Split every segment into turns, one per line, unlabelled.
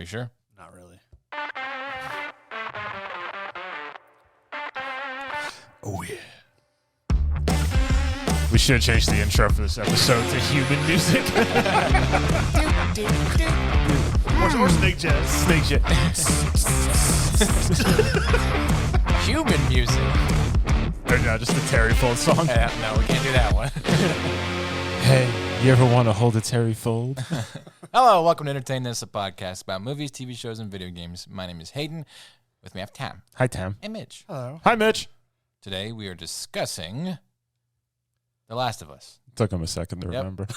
you sure?
Not really. Oh, yeah.
We should change the intro for this episode to human music.
Or snake jazz.
Snake shit.
Human music.
Or no, just the Terry Fold song.
No, we can't do that one.
Hey, you ever want to hold a Terry Fold?
Hello, welcome to Entertain This, a podcast about movies, TV shows, and video games. My name is Hayden. With me I have Tam.
Hi, Tam.
And Mitch.
Hello.
Hi, Mitch.
Today we are discussing The Last of Us.
Took him a second to remember.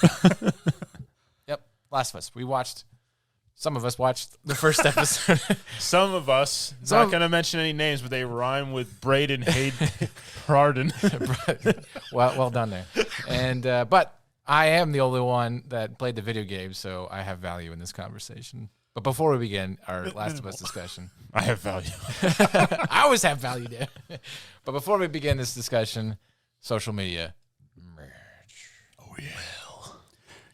Yep, Last of Us. Some of us watched the first episode.
Some of us, not going to mention any names, but they rhyme with Braden Hayden Pardon.
well done there. And but I am the only one that played the video game, so I have value in this conversation. But before we begin our Last of Us discussion,
I have value.
I always have value there. But before we begin this discussion, social media.
Oh, yeah.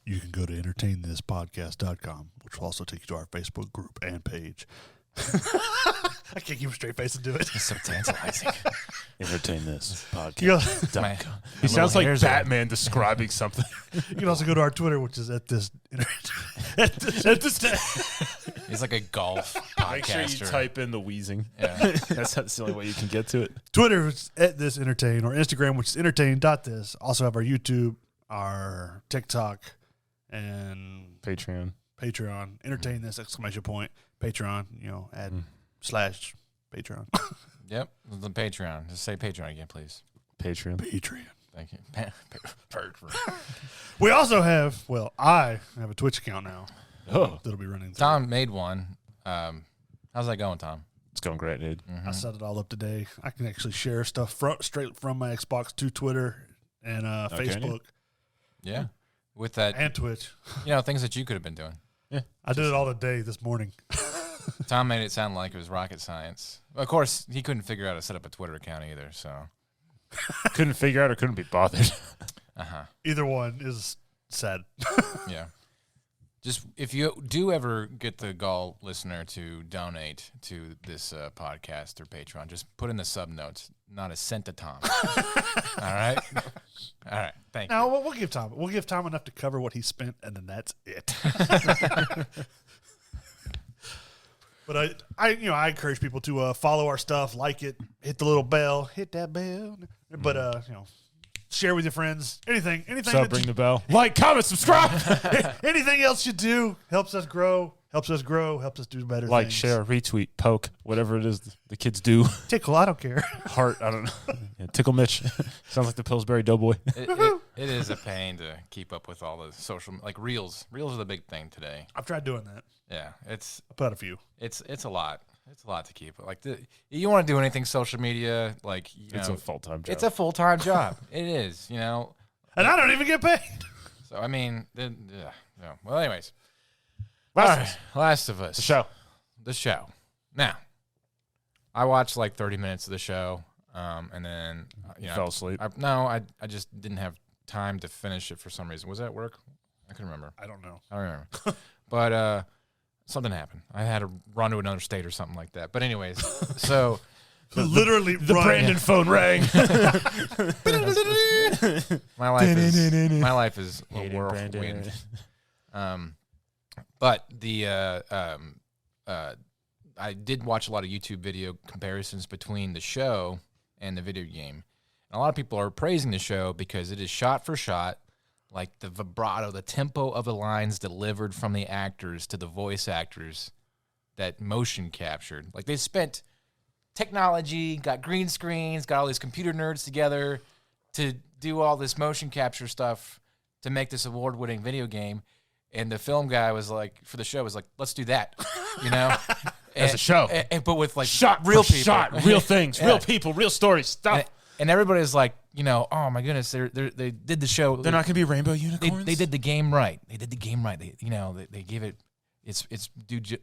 You can go to entertainthispodcast.com, which will also take you to our Facebook group and page. I can't keep a straight face and do it.
It's so tantalizing.
Entertain this podcast.
He
sounds like Batman describing something.
You can also go to our Twitter, which is at this.
He's like a golf podcaster.
Make sure you type in the wheezing.
Yeah.
That's the only way you can get to it.
Twitter is at this entertain, or Instagram, which is entertain.this. Also have our YouTube, our TikTok, and
Patreon.
Entertain this, ! Patreon, add / Patreon.
Yep, the Patreon. Just say Patreon again, please.
Patreon.
Thank you.
We also have, I have a Twitch account now.
Oh.
That'll be running through.
Tom made one. How's that going, Tom?
It's going great, dude.
Mm-hmm.
I set it all up today. I can actually share stuff straight from my Xbox to Twitter and Facebook.
Yeah. With that,
and Twitch.
Things that you could have been doing.
Yeah.
I did it all today this morning.
Tom made it sound like it was rocket science. Of course, he couldn't figure out how to set up a Twitter account either, so.
Couldn't figure out or couldn't be bothered.
Uh-huh.
Either one is sad.
Yeah. Just if you do ever get the gall listener to donate to this podcast or Patreon, just put in the sub notes, not a cent to Tom. All right? All right. Thank you.
No, we'll give Tom. We'll give Tom enough to cover what he spent, and then that's it. But I encourage people to follow our stuff, like it, hit the little bell, hit that bell. But share with your friends. Anything.
So ring the bell. Like, comment, subscribe.
Anything else you do helps us grow, helps us do better
Like,
things.
share, retweet, poke, whatever it is the kids do.
Tickle, I don't care.
Heart, I don't know. Yeah, tickle Mitch. Sounds like the Pillsbury Doughboy.
It is a pain to keep up with all the social, like reels. Reels are the big thing today.
I've tried doing that.
Yeah,
I put out a few.
It's a lot. It's a lot to keep. Like you want to do anything social media, like
it's a full-time job.
It's a full-time job. It is,
And I don't even get paid.
So I mean, yeah. Well, anyways,
Last of Us.
The show. Now, I watched like 30 minutes of the show, and then
fell asleep.
I just didn't have time to finish it for some reason. Was that at work? I couldn't remember.
I don't know.
I don't remember. But something happened. I had to run to another state or something like that. But anyways, so
literally
the Brandon phone rang.
my life is a whirlwind. But I did watch a lot of YouTube video comparisons between the show and the video game. And a lot of people are praising the show because it is shot for shot, like the vibrato, the tempo of the lines delivered from the actors to the voice actors, that motion captured. Like they spent technology, got green screens, got all these computer nerds together to do all this motion capture stuff to make this award-winning video game. And the film guy was like, for the show, was like, let's do that,
As a show.
But with like
shot,
real people.
Shot, real things, real people, real stories, stuff.
And everybody's like, oh my goodness, they did the show.
They're not going to be rainbow unicorns?
They did the game right. They did the game right. They gave it its due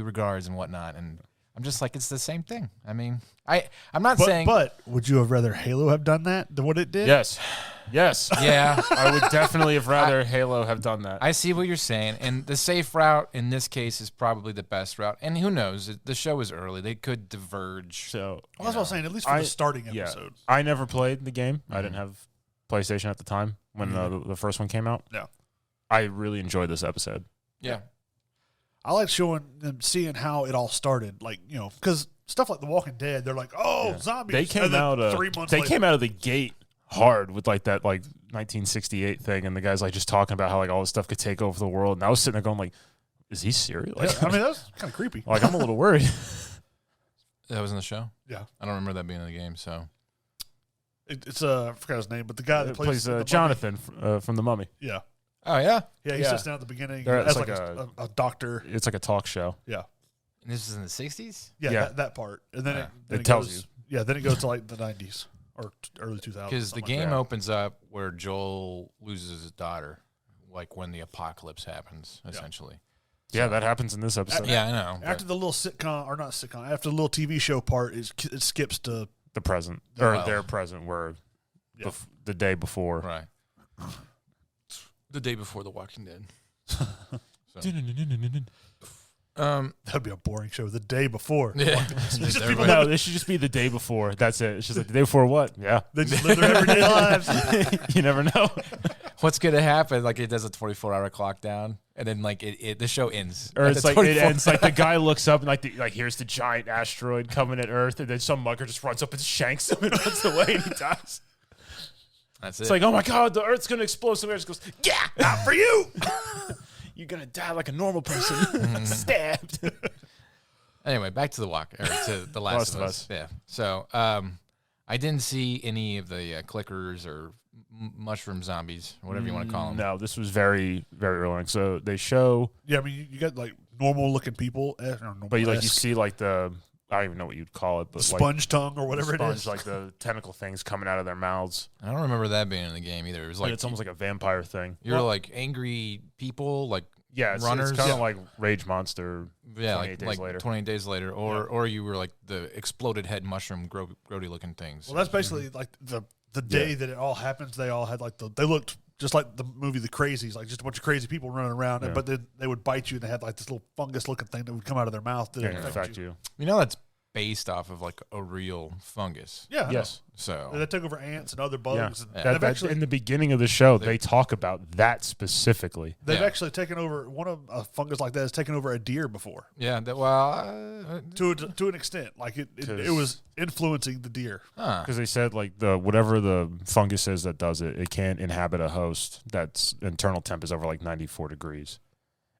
regards and whatnot. And I'm just like, it's the same thing. I mean, I'm not saying.
But would you have rather Halo have done that than what it did?
Yes.
Yeah.
I would definitely have rather Halo have done that.
I see what you're saying, and the safe route in this case is probably the best route. And who knows? The show is early; they could diverge.
So
Well, that's what I'm saying. At least for the starting episode.
I never played the game. I didn't have PlayStation at the time when the first one came out.
Yeah.
I really enjoyed this episode.
Yeah.
I like showing them, seeing how it all started. Like, because stuff like The Walking Dead, they're like, zombies.
They came
And then
out.
3 months
They
later.
came out of the gate hard with like that 1968 thing, and the guys like just talking about how like all this stuff could take over the world. And I was sitting there going like, "Is he serious?" Like,
Yeah, I mean, that was kind of creepy.
like I'm a little worried.
That was in the show?
Yeah.
I don't remember that being in the game, so.
It's I forgot his name, but the guy that plays the
Jonathan from The Mummy.
Mummy. Yeah.
Oh, yeah?
Yeah, he
Yeah.
sits down at the beginning
There-
as
it's
like
like
a doctor.
It's like a talk show.
Yeah.
And this was in the 60s?
Yeah,
Yeah.
That part. And then,
Yeah.
then
It tells
goes,
you.
Yeah, then it goes to like the 90s or early 2000s.
Because the
something like
game
that.
opens up where Joel loses his daughter, like when the apocalypse happens, essentially.
Yeah, that happens in this episode.
Yeah, I know.
After the little sitcom, or not sitcom, after the little TV show part, it skips to
The present
Well.
or their present, where
Yeah.
the day before.
Right. The day before The Walking Dead.
that'd be a boring show. The day before,
Yeah.
just people
No, this should just be the day before. That's it. It's just like the day before what? Yeah.
they just live their everyday lives.
You never know.
What's going to happen? Like, it does a 24-hour clock down, and then, like, the show ends.
Or
at
it's
the
like
24
it ends like the guy looks up and like here's the giant asteroid coming at Earth, and then some mugger just runs up and shanks him and runs away and he dies.
That's
It's
it.
like, oh my god, the Earth's gonna explode. Somebody just goes, yeah, not for you. You're gonna die like a normal person. Stabbed.
Anyway, back to to The Last of Us. Yeah. So, I didn't see any of the clickers or mushroom zombies, whatever you want to call them.
No, this was very, very early. So they show,
Yeah, I mean, you got like normal looking people,
but you see like the, I don't even know what you'd call it, but
sponge tongue or whatever
sponge,
it is.
like the tentacle things coming out of their mouths.
I don't remember that being in the game either. It was
Like
like
it's almost like a vampire thing.
you're like angry people, like
Yeah, it's
runners.
kind of like Rage Monster.
yeah,
28 days
like
later.
28 days later, or you were like the exploded head mushroom grody looking things.
Well, that's basically like the day that it all happens. They all had like they looked just like the movie The Crazies, like just a bunch of crazy people running around.
Yeah.
But then they would bite you, and they had like this little fungus looking thing that would come out of their mouth that
Can
would
affect you.
You know, that's based off of like a real fungus.
Yeah. I
Yes.
So
know. They took over ants and other bugs. And
That,
they've actually
in the beginning of the show, they talk about that specifically.
they've
Yeah.
actually taken over one of a fungus like that has taken over a deer before
yeah,
to an extent. Like it was influencing the deer.
Because they said like whatever the fungus is that does it, it can't inhabit a host that's internal temp is over like 94 degrees.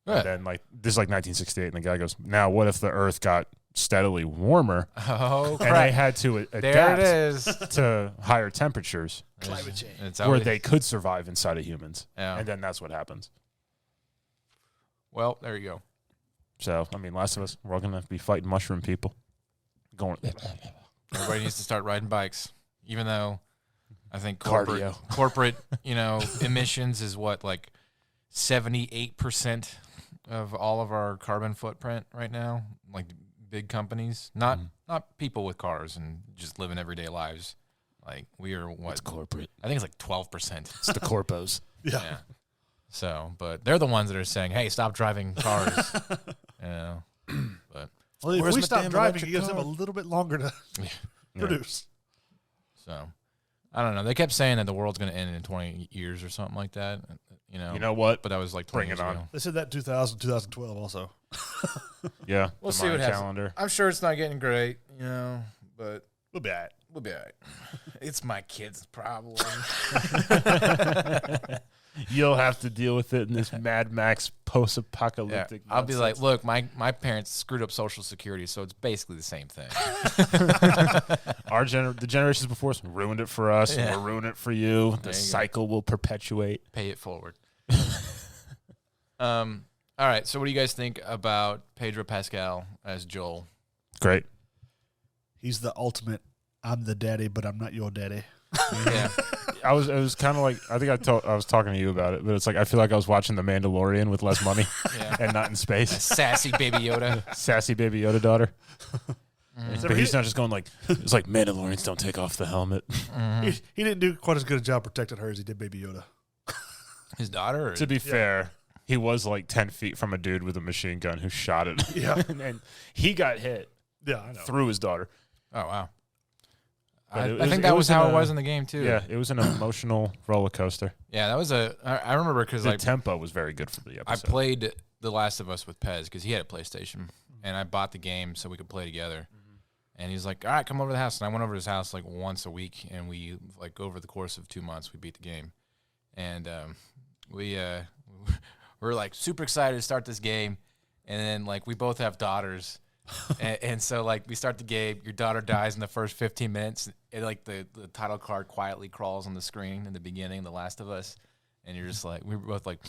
And then like this is like 1968, and the guy goes, "Now what if the Earth got steadily warmer
oh
and they
crap!
had to
There it
adapt
is.
to higher temperatures
Climate change.
It's
where
always-
they could survive inside of humans?"
Yeah.
And then that's what happens.
Well, there you go.
So I mean, Last of Us, we're all gonna be fighting mushroom people. Going
Everybody needs to start riding bikes, even though I think
Cardio.
corporate emissions is what, like 78% of all of our carbon footprint right now. Like big companies, not people with cars and just living everyday lives. Like we are what?
It's corporate.
I think it's like 12%.
It's the corpos.
Yeah.
Yeah. So, but they're the ones that are saying, "Hey, stop driving cars." you know. But
Well, if
Where's
we
my
stop
damn
driving,
electric
it gives them a
car?
little bit longer to produce.
so, I don't know. They kept saying that the world's going to end in 20 years or something like that. You know.
You know what?
But that was like 20
Bring it
years
on.
ago.
They said that 2012 also.
Yeah.
We'll
the
see what
Mayan
happens.
calendar.
I'm sure it's not getting great, you know, but
We'll be all right.
we'll be all right. It's my kid's problem.
You'll have to deal with it in this Mad Max
Yeah,
post-apocalyptic.
I'll be like,
nonsense.
look, my parents screwed up Social Security, so it's basically the same thing.
the generations before us ruined it for us,
Yeah.
and we'll ruin it for you.
There
The
you go.
cycle will perpetuate.
Pay it forward. All right. So, what do you guys think about Pedro Pascal as Joel?
Great.
He's the ultimate. I'm the daddy, but I'm not your daddy.
Yeah.
It was kind of like I think I was talking to you about it, but it's like I feel like I was watching The Mandalorian with less money and not in space.
Sassy Baby Yoda.
Sassy Baby Yoda daughter. But he's not just going like it's like Mandalorians don't take off the helmet.
He didn't do quite as good a job protecting her as he did Baby Yoda.
His daughter?
To be fair, he was like 10 feet from a dude with a machine gun who shot it.
Yeah.
And he got hit
I know.
through his daughter.
Oh, wow.
I
think that was how it was in the game, too.
Yeah, it was an emotional roller coaster.
Yeah, that was I remember because
the tempo was very good for the episode.
I played The Last of Us with Pez because he had a PlayStation, and I bought the game so we could play together. And he's like, all right, come over to the house. And I went over to his house like once a week, and we, like, over the course of 2 months, we beat the game. And we were, like, super excited to start this game. And then, like, we both have daughters. and so, like, we start the game. Your daughter dies in the first 15 minutes. And, like, the title card quietly crawls on the screen in the beginning, The Last of Us. And you're just like, we were both like,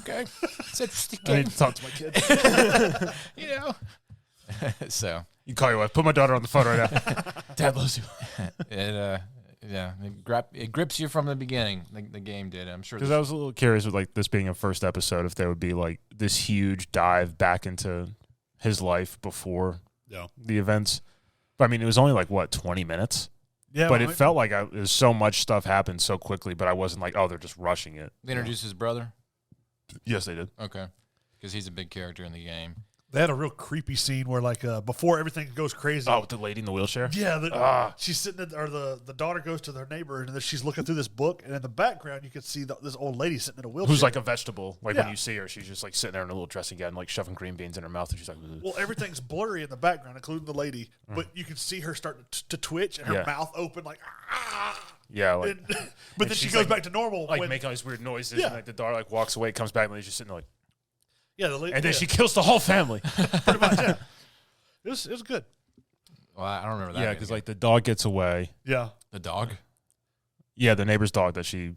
okay, it's interesting game.
I need to talk to my kids.
You know? So
you call your wife. Put my daughter on the phone right now.
Dad loves you. It grips you from the beginning. The game did. I'm sure.
Because I was a little curious with like this being a first episode, if there would be like this huge dive back into his life before the events. But I mean, it was only like what 20 minutes. Yeah, but it felt like there's so much stuff happened so quickly. But I wasn't like, oh, they're just rushing it.
They introduced his brother.
Yes, they did.
Okay, because he's a big character in the game.
They had a real creepy scene where, like, before everything goes crazy.
Oh, with the lady in the wheelchair?
Yeah. She's sitting or the daughter goes to their neighbor, and then she's looking through this book, and in the background, you can see this old lady sitting in a wheelchair.
Who's like a vegetable. Like, when you see her, she's just, like, sitting there in a little dressing gown, like, shoving green beans in her mouth, and she's like... Ugh.
Well, everything's blurry in the background, including the lady, but you can see her starting to twitch, and her mouth open, like...
Yeah, like...
but then she goes back to normal.
Like, making all these weird noises, and, like, the daughter, like, walks away, comes back, and she's just sitting there, like...
Yeah, the lady,
and then she kills the whole family.
Pretty much, yeah. It was good.
Well, I don't remember that.
Yeah, because like the dog gets away.
Yeah,
the dog.
Yeah, the neighbor's dog that she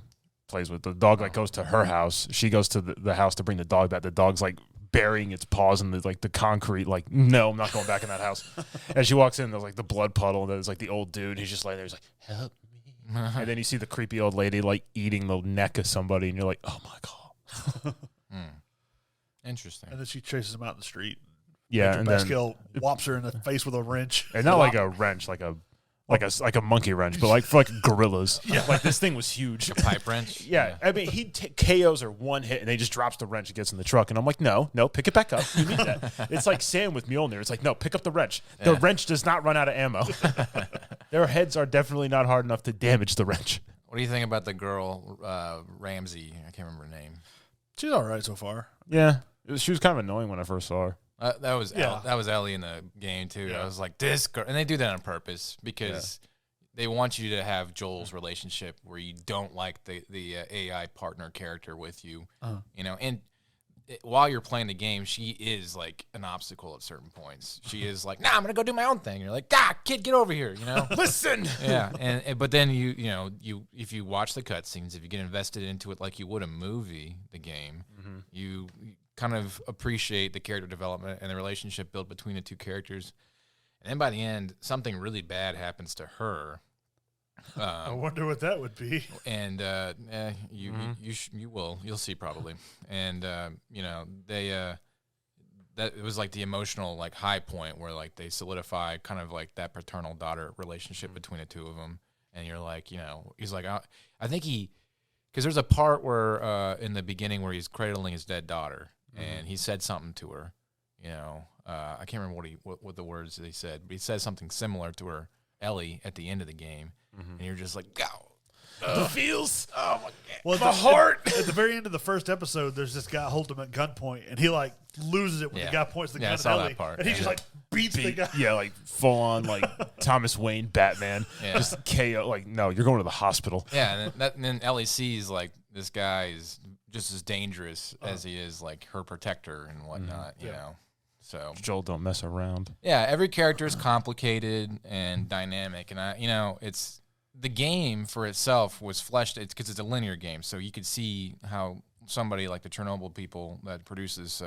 plays with. The dog like goes to her house. She goes to the house to bring the dog back. The dog's like burying its paws in the concrete. Like, no, I'm not going back in that house. And she walks in. There's like the blood puddle. And there's like the old dude. He's just laying there. He's like, help me. And then you see the creepy old lady like eating the neck of somebody, and you're like, oh my god.
Interesting.
And then she chases him out in the street.
Yeah,
and then whops her in the face with a wrench.
And not like a wrench, like a monkey wrench, but like for like gorillas. Yeah, like this thing was huge.
A pipe wrench.
Yeah, I mean he KOs her one hit, and he just drops the wrench and gets in the truck. And I'm like, no, pick it back up. You need that. It's like Sam with Mjolnir. It's like, no, pick up the wrench. The wrench does not run out of ammo. Their heads are definitely not hard enough to damage the wrench.
What do you think about the girl Ramsey? I can't remember her name.
She's all right so far.
Yeah. She was kind of annoying when I first saw her.
That was Ellie in the game too. Yeah. I was like, this girl, and they do that on purpose because they want you to have Joel's relationship where you don't like the AI partner character with you, you know. And while you're playing the game, she is like an obstacle at certain points. She is like, nah, I'm gonna go do my own thing. And you're like, kid, get over here, you know.
Listen.
Yeah, and but then you if you watch the cutscenes, if you get invested into it like you would a movie, the game, you kind of appreciate the character development and the relationship built between the two characters. And then by the end, something really bad happens to her.
I wonder what that would be.
And you'll see probably. And that it was like the emotional like high point where like they solidify kind of like that paternal daughter relationship between the two of them. And you're like, he's like, I think because there's a part where in the beginning where he's cradling his dead daughter. And he said something to her, I can't remember what the words they said, but he said something similar to her, Ellie, at the end of the game. And you're just like, go.
The feels. Oh, my God.
Well,
my heart.
At the very end of the first episode, there's this guy holding him at gunpoint, and he, like, loses it when the guy points the gun at Ellie.
Part.
And he just, like, beats the guy.
Yeah, like, full-on, like, Thomas Wayne Batman. Yeah. Just KO. Like, no, you're going to the hospital.
Yeah, and then Ellie sees, like, this guy is just as dangerous as he is, like, her protector and whatnot, you know. So
Joel don't mess around.
Yeah, every character is complicated and dynamic, and it's the game for itself was fleshed. It's because it's a linear game, so you could see how somebody like the Chernobyl people that produces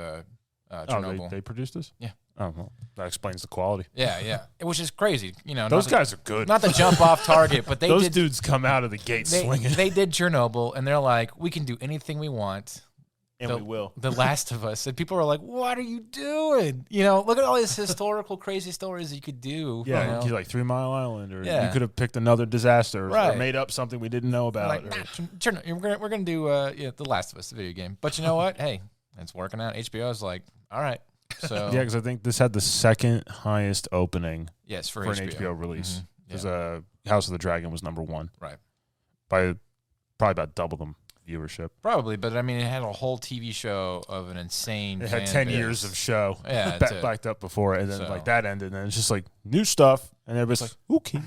Chernobyl.
They produced this?
Yeah,
Oh, well, that explains the quality.
Yeah. Which is crazy.
Those guys are good.
Not to jump off target, but
those dudes come out of the gate swinging.
They did Chernobyl, and they're like, we can do anything we want.
And we will.
The Last of Us. And people are like, what are you doing? Look at all these historical crazy stories you could do.
Yeah, like 3 Mile Island, or you could have picked another disaster or made up something we didn't know about.
We're going to do The Last of Us, the video game. But you know what? Hey, it's working out. HBO's like, all right. So
yeah, because I think this had the second highest opening
for
an HBO release.
Mm-hmm.
Because House of the Dragon was number 1.
Right.
By probably about double the viewership.
Probably, but I mean, it had a whole TV show of an insane
It had 10 years of show backed up before it, and then that ended, and it's just like new stuff, and everybody's like, okay.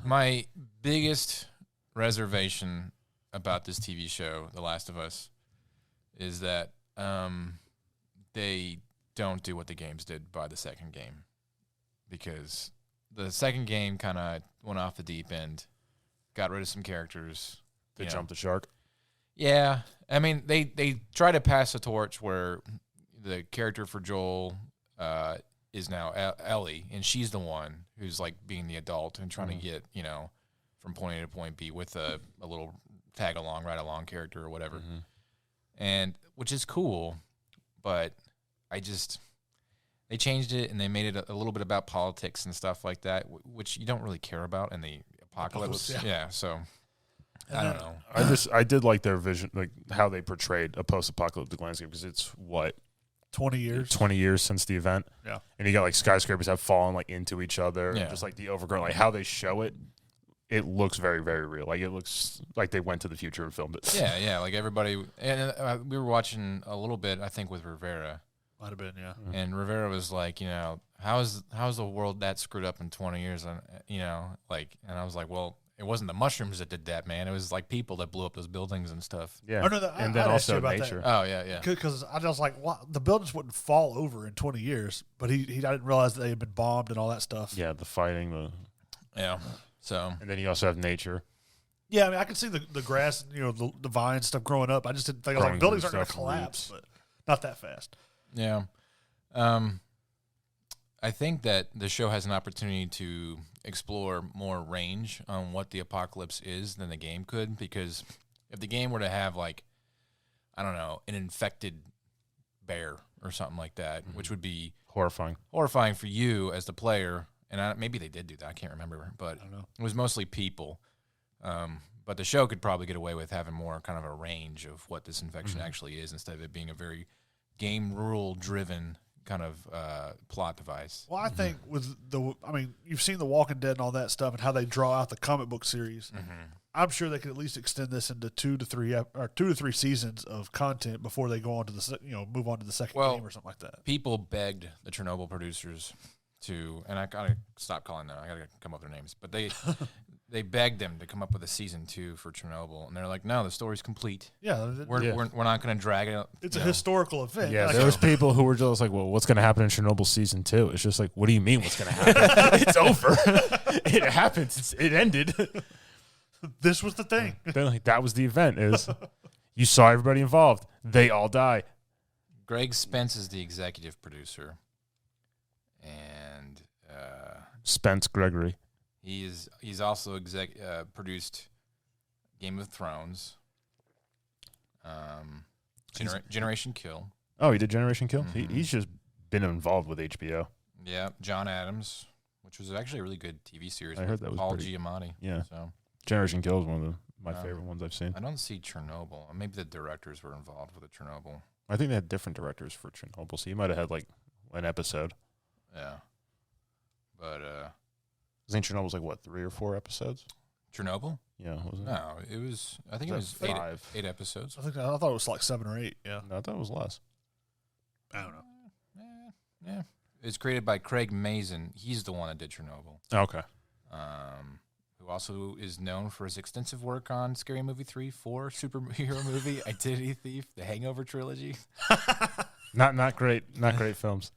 My biggest reservation about this TV show, The Last of Us, is that they don't do what the games did by the second game, because the second game kind of went off the deep end, got rid of some characters.
They jumped the shark.
Yeah, I mean, they try to pass the torch where the character for Joel is now Ellie, and she's the one who's like being the adult and trying to get from point A to point B with a little tag along, ride along character or whatever, and which is cool, but they changed it and they made it a little bit about politics and stuff like that, which you don't really care about in the apocalypse. Yeah, so. I don't know.
I did like their vision, like how they portrayed a post-apocalyptic landscape, because it's
20 years?
20 years since the event.
Yeah.
And you got like skyscrapers have fallen like into each other, and just like the overgrown, like how they show it, it looks very, very real. Like it looks like they went to the future and filmed it.
Yeah, like everybody, and we were watching a little bit, I think, with Rivera.
Might have been, yeah.
And Rivera was like, how's the world that screwed up in 20 years? And and I was like, well, it wasn't the mushrooms that did that, man. It was like people that blew up those buildings and stuff.
Yeah. And then also nature.
Oh, yeah.
Because I was like, the buildings wouldn't fall over in 20 years, but I didn't realize that they had been bombed and all that stuff.
Yeah, the fighting.
Yeah. So.
And then you also have nature.
Yeah, I mean, I can see the grass, the vines stuff growing up. I just didn't think, I was like, buildings aren't going to collapse, but not that fast.
Yeah. I think that the show has an opportunity to explore more range on what the apocalypse is than the game could, because if the game were to have, like, I don't know, an infected bear or something like that, which would be
horrifying
for you as the player, and maybe they did do that, I can't remember, but it was mostly people. But the show could probably get away with having more kind of a range of what this infection actually is, instead of it being a very game rule driven kind of plot device.
Well, I think you've seen The Walking Dead and all that stuff and how they draw out the comic book series. I'm sure they could at least extend this into 2 to 3 seasons of content before they go on to move on to the second game or something like that.
People begged the Chernobyl producers to, and I gotta stop calling them, I gotta come up with their names, but they begged them to come up with a season 2 for Chernobyl, and they're like, no, the story's complete.
Yeah,
we're not going to drag it.
It's a historical event.
Yeah, there was people who were just like, well, what's going to happen in Chernobyl season 2? It's just like, what do you mean what's going to happen? It's over. It happened. It ended.
This was the thing.
Like, that was the event. You saw everybody involved. They all die.
Greg Spence is the executive producer, and
Spence Gregory.
He's also produced Game of Thrones, Generation Kill.
Oh, he did Generation Kill? He's just been involved with HBO.
Yeah, John Adams, which was actually a really good TV series.
I heard that was
Paul Giamatti.
Yeah.
So
Generation Kill is one of my favorite ones I've seen.
I don't see Chernobyl. Maybe the directors were involved with the Chernobyl.
I think they had different directors for Chernobyl, so you might have had like an episode.
Yeah. But
I think Chernobyl was like, what, 3 or 4 episodes?
Chernobyl?
Yeah, was it?
No, it was. I think it was
5.
8 episodes.
I thought it was like 7 or 8. Yeah,
no, I thought it was less.
I don't know.
Yeah, it's created by Craig Mazin. He's the one that did Chernobyl.
Okay.
Who also is known for his extensive work on Scary Movie 3, 4, superhero movie, Identity Thief, the Hangover trilogy.
Not great films.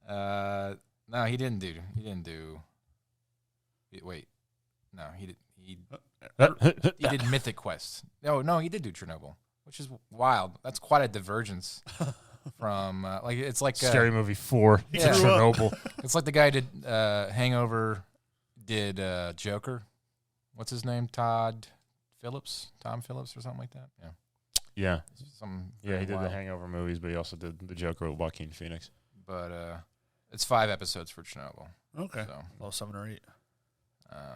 No, he didn't do. Wait, no, he did. He did Mythic Quest. No, he did do Chernobyl, which is wild. That's quite a divergence. from it's like
Scary Movie 4.
Yeah.
Chernobyl.
It's like the guy did Hangover, did Joker. What's his name? Tom Phillips, or something like that. Yeah.
Yeah. He did the Hangover movies, but he also did the Joker with Joaquin Phoenix.
But it's 5 episodes for Chernobyl.
Okay.
So,
well, 7 or 8.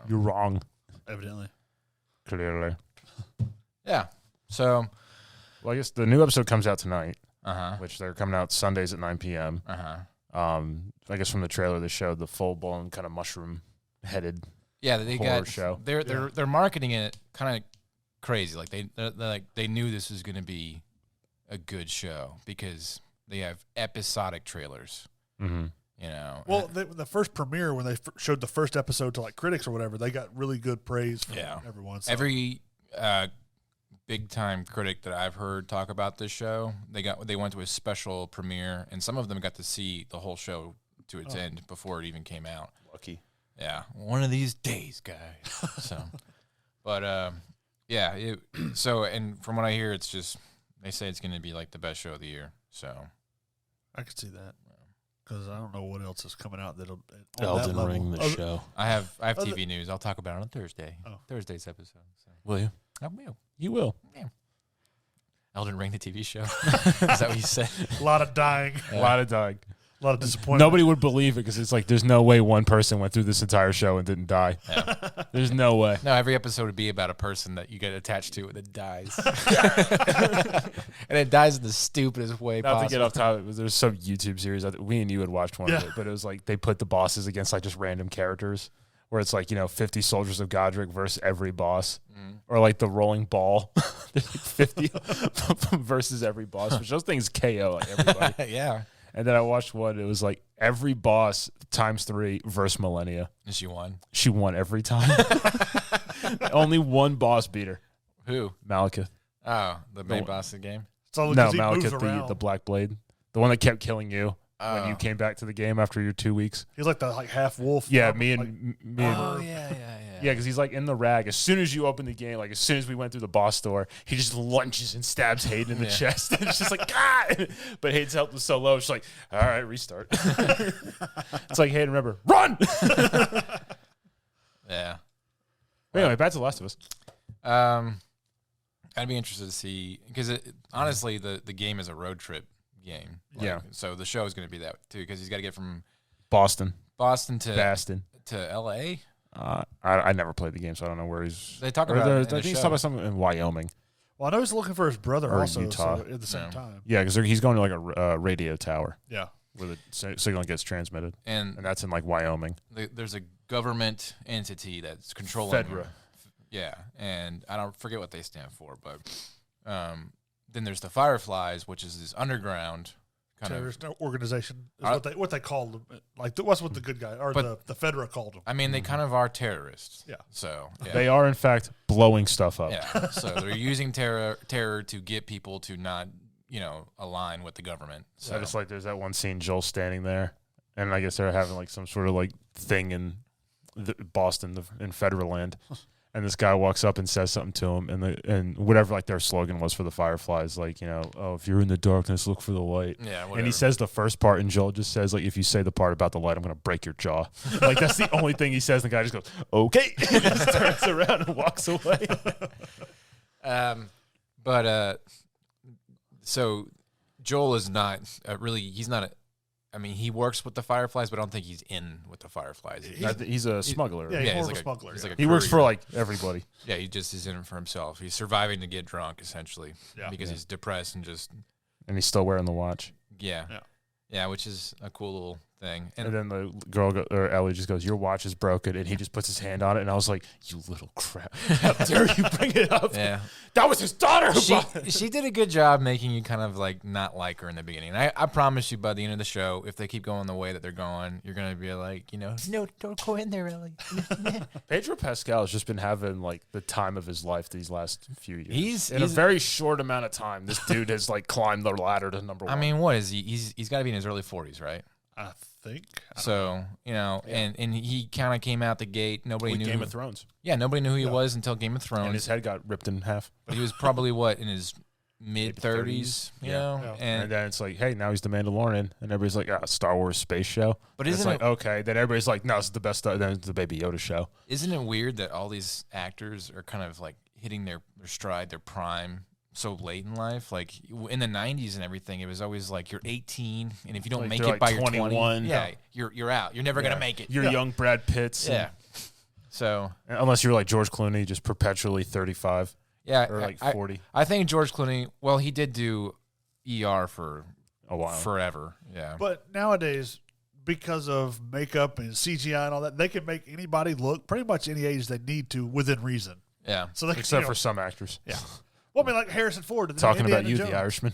You're wrong.
Evidently.
Clearly.
Yeah. So,
well, I guess the new episode comes out tonight.
Which
they're coming out Sundays at 9 p.m. I guess from the trailer they showed the full blown kind of mushroom headed horror show.
They're marketing it kind of crazy. Like they knew this was going to be a good show because they have episodic trailers.
Mm-hmm.
You know.
Well, the first premiere when they showed the first episode to like critics or whatever, they got really good praise from everyone. So.
Every big time critic that I've heard talk about this show, they went to a special premiere, and some of them got to see the whole show to its end before it even came out.
Lucky.
Yeah, one of these days, guys. So, but yeah. So, and from what I hear, it's just they say it's going to be like the best show of the year. So,
I could see that because I don't know what else is coming out that'll
Elden Ring the show.
I have TV news. I'll talk about it on Thursday. Thursday's episode. So.
Will you?
I will.
You will.
Yeah. Elden Ring, the TV show. Is that what you said?
A lot of dying.
A lot of dying.
A lot of disappointment.
Nobody would believe it because it's like there's no way one person went through this entire show and didn't die.
Yeah.
There's no way.
No, every episode would be about a person that you get attached to that dies. And it dies in the stupidest way possible.
Not to get off topic, there's some YouTube series. We and you had watched one of it, but it was like they put the bosses against like just random characters. Where it's like, 50 soldiers of Godric versus every boss. Or like the rolling ball. There's like 50 versus every boss, which those things KO like everybody.
Yeah.
And then I watched one, it was like every boss times 3 versus Millennia.
And she won?
She won every time. Only one boss beat her.
Who?
Malekith.
Oh, the main boss of the game?
So
no, Malekith, the Black Blade. The one that kept killing you. When you came back to the game after your 2 weeks.
He's like the half wolf.
Yeah,
yeah.
Yeah, because he's like in the rag. As soon as you open the game, like as soon as we went through the boss door, he just lunges and stabs Hayden in the chest. And it's just like, God! But Hayden's health was so low, it's like, all right, restart. It's like, Hayden, remember, run!
Yeah.
But anyway, back to The Last of Us.
I'd be interested to see, because honestly, the game is a road trip game.
Yeah.
So the show is going to be that too, because he's got to get from
Boston
to
Baston
to L.A.
I never played the game, so I don't know where he's.
They talk about. I
think he's talking about something in Wyoming.
Well, I know he's looking for his brother
Or
also
Utah.
so at the same time.
Yeah, because he's going to like a radio tower.
Yeah.
Where the signal gets transmitted,
and
that's in like Wyoming.
There's a government entity that's controlling.
Fedra.
Yeah, and I don't forget what they stand for, but then there's the Fireflies, which is this underground kind
terrorist organization is what they call them. Like what's what the good guy or the Fedra called them.
I mean, they kind of are terrorists.
Yeah.
So
they are in fact blowing stuff up.
Yeah. So they're using terror to get people to not align with the government. So
I just like there's that one scene Joel standing there, and I guess they're having like some sort of like thing in Boston in Federland. And this guy walks up and says something to him, and whatever like their slogan was for the Fireflies, like if you're in the darkness, look for the light.
Yeah, whatever.
And he says the first part, and Joel just says like, if you say the part about the light, I'm gonna break your jaw. Like that's the only thing he says. And the guy just goes, okay, and just turns around and walks away.
So Joel is not really. He's not. He works with the Fireflies, but I don't think he's in with the Fireflies.
He's a smuggler.
Yeah, he's more of a smuggler.
He's like
he works for like everybody.
Yeah, he just is in it for himself. He's surviving to get drunk, essentially, because he's depressed and just.
And he's still wearing the watch.
Yeah, which is a cool little thing.
And then the girl or Ellie just goes, "Your watch is broken," and he just puts his hand on it, and I was like, "You little crap! How dare you bring it up?"
Yeah,
that was his daughter.
She did a good job making you kind of like not like her in the beginning. I promise you, by the end of the show, if they keep going the way that they're going, you're gonna be like, no, don't go in there, Ellie.
Pedro Pascal has just been having like the time of his life these last few years.
He's
a very short amount of time. This dude has like climbed the ladder to number 1.
I mean, what is he? He's got to be in his early 40s, right?
I think.
So, and he kind of came out the gate. Nobody knew.
Game of Thrones.
Yeah, nobody knew who he was until Game of Thrones.
And his head got ripped in half.
But he was probably, in his mid-30s, you know?
Yeah.
And then it's like, hey, now he's the Mandalorian. And everybody's like, Star Wars space show.
But
it's
isn't
like, okay. Then everybody's like, no, it's the best. Then it's the Baby Yoda show.
Isn't it weird that all these actors are kind of like hitting their stride, their prime, so late in life? Like in the 90s and everything, it was always like you're 18, and if you don't
Like,
make
they're
it
like
by
21.
your 20, you're out. You're never going to make it.
You're young Brad Pitts.
Yeah. So
unless you're like George Clooney, just perpetually 35.
Yeah,
or like 40.
I think George Clooney, well, he did do ER for
a while.
Forever. Yeah.
But nowadays, because of makeup and CGI and all that, they can make anybody look pretty much any age they need to within reason.
Yeah.
So they,
except for some actors.
Yeah. Well, I mean, like Harrison Ford.
Talking
Indiana
about you,
Jones.
The Irishman.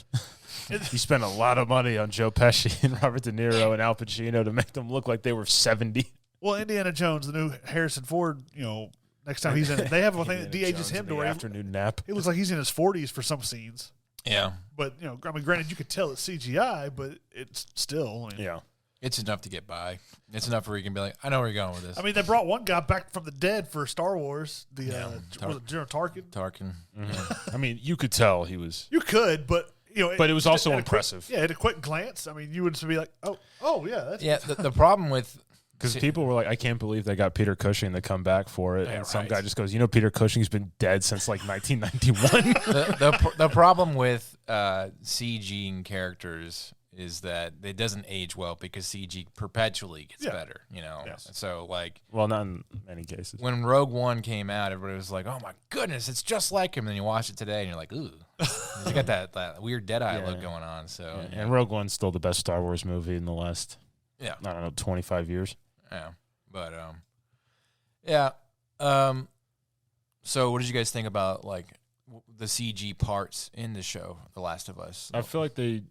You spent a lot of money on Joe Pesci and Robert De Niro and Al Pacino to make them look like they were 70.
Well, Indiana Jones, the new Harrison Ford, next time he's in it, they have a thing that de-ages him to where
afternoon nap.
He looks like he's in his 40s for some scenes.
Yeah.
But, I mean, granted, you could tell it's CGI, but it's still.
Yeah.
It's enough to get by. It's enough where you can be like, I know where you're going with this.
I mean, they brought one guy back from the dead for Star Wars. Was it General Tarkin?
Tarkin.
I mean, you could tell he was.
You could, but but
it was also impressive.
At a quick glance, I mean, you would be like, oh yeah, that's
the problem with
because people were like, I can't believe they got Peter Cushing to come back for it, and some guy just goes, Peter Cushing's been dead since like 1991.
the problem with CG characters is that it doesn't age well because CG perpetually gets better,
Yes.
So like,
well, not in many cases.
When Rogue One came out, everybody was like, "Oh my goodness, it's just like him." And then you watch it today, and you're like, "Ooh, you got that weird Deadeye look going on." So,
and Rogue One's still the best Star Wars movie in the last, I don't know, 25 years.
Yeah, but so what did you guys think about like the CG parts in the show, The Last of Us?
I feel like they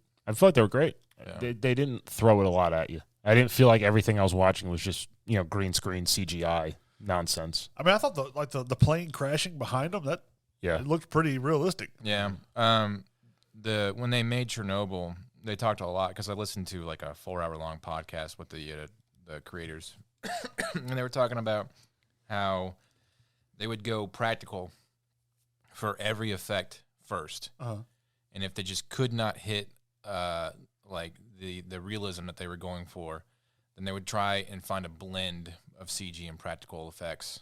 were great. Yeah. They didn't throw it a lot at you. I didn't feel like everything I was watching was just green screen CGI nonsense.
I mean, I thought the plane crashing behind them it looked pretty realistic.
Yeah. When they made Chernobyl, they talked a lot because I listened to like a 4-hour long podcast with the creators, and they were talking about how they would go practical for every effect first, and if they just could not hit like the realism that they were going for, then they would try and find a blend of CG and practical effects,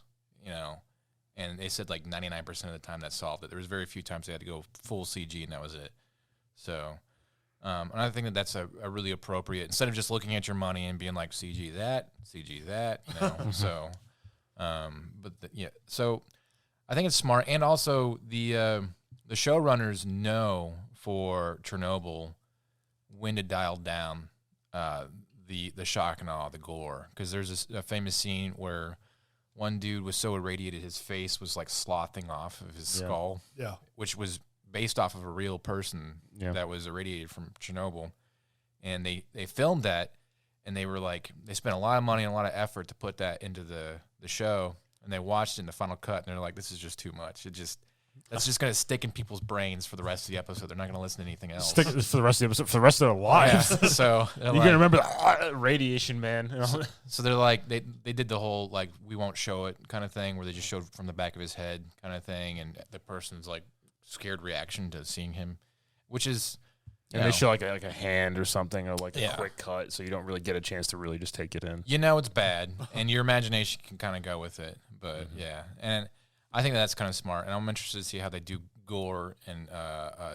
and they said like 99% of the time that solved it. There was very few times they had to go full CG and that was it. So, and I think that's a really appropriate, instead of just looking at your money and being like CG that, so, so I think it's smart. And also the showrunners know for Chernobyl when to dial down the shock and awe, the gore. Because there's a famous scene where one dude was so irradiated his face was like slothing off of his skull, which was based off of a real person that was irradiated from Chernobyl. And they filmed that, and they were like, they spent a lot of money and a lot of effort to put that into the show, and they watched it in the final cut, and they're like, this is just too much. That's just going to stick in people's brains for the rest of the episode. They're not going to listen to anything else.
Stick for the rest of the episode, for the rest of their lives.
Yeah. So
you're going to remember the radiation, man.
So they're like, they did the whole, like, we won't show it kind of thing, where they just showed from the back of his head kind of thing, and the person's, like, scared reaction to seeing him, which is...
And they show, like a hand or something, or, like, a quick cut, so you don't really get a chance to really just take it in.
It's bad, and your imagination can kind of go with it. But, and... I think that's kind of smart, and I'm interested to see how they do gore and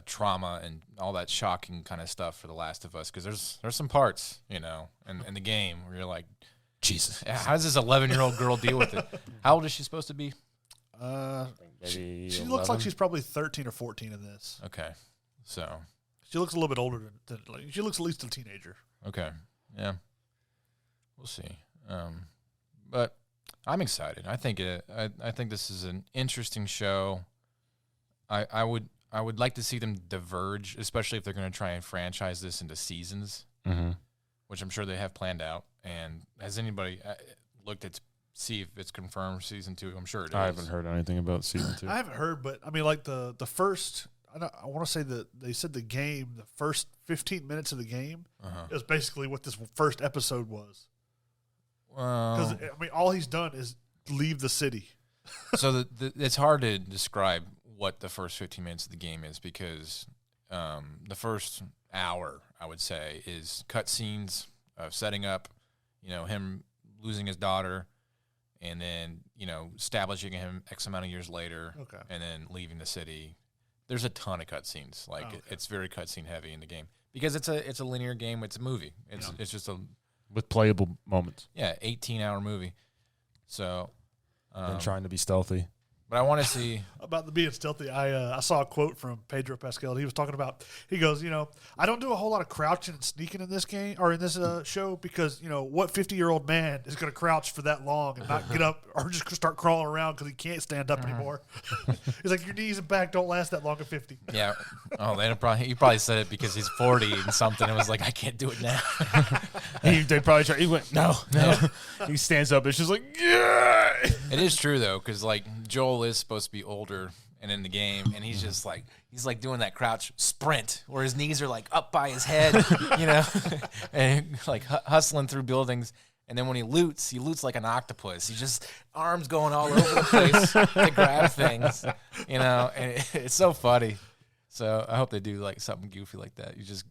trauma and all that shocking kind of stuff for The Last of Us, because there's some parts, in the game where you're like, Jesus, how does this 11-year-old girl deal with it? How old is she supposed to be?
She looks like she's probably 13 or 14 in this.
Okay, so
she looks a little bit older than she looks at least a teenager.
Okay, yeah, we'll see, but. I'm excited. I think this is an interesting show. I would like to see them diverge, especially if they're going to try and franchise this into seasons, which I'm sure they have planned out. And has anybody looked at see if it's confirmed season 2? I'm sure it is.
I haven't heard anything about season 2.
I haven't heard, but I mean, like the first. I want to say that they said the first 15 minutes of the game is basically what this first episode was. Because I mean, all he's done is leave the city.
So it's hard to describe what the first 15 minutes of the game is, because the first hour, I would say, is cutscenes of setting up, him losing his daughter, and then, establishing him X amount of years later, and then leaving the city. There's a ton of cutscenes. It's very cutscene heavy in the game because it's a linear game. It's a movie. It's just
with playable moments.
Yeah, 18-hour movie. So,
and trying to be stealthy.
But I want to see
about the being stealthy. I saw a quote from Pedro Pascal. He was talking about. He goes, I don't do a whole lot of crouching and sneaking in this game or in this show because what 50-year-old man is going to crouch for that long and not get up or just start crawling around because he can't stand up anymore. He's like, your knees and back don't last that long at 50.
Yeah. Oh, he probably said it because he's 40 and something and was like, I can't do it now.
They probably tried. He went, no. He stands up. It's just like, yeah.
It is true though, because Joel is supposed to be older and in the game, and he's just he's doing that crouch sprint where his knees are up by his head, and hustling through buildings. And then when he loots like an octopus. He just arms going all over the place to grab things, and it's so funny. So I hope they do something goofy like that. He just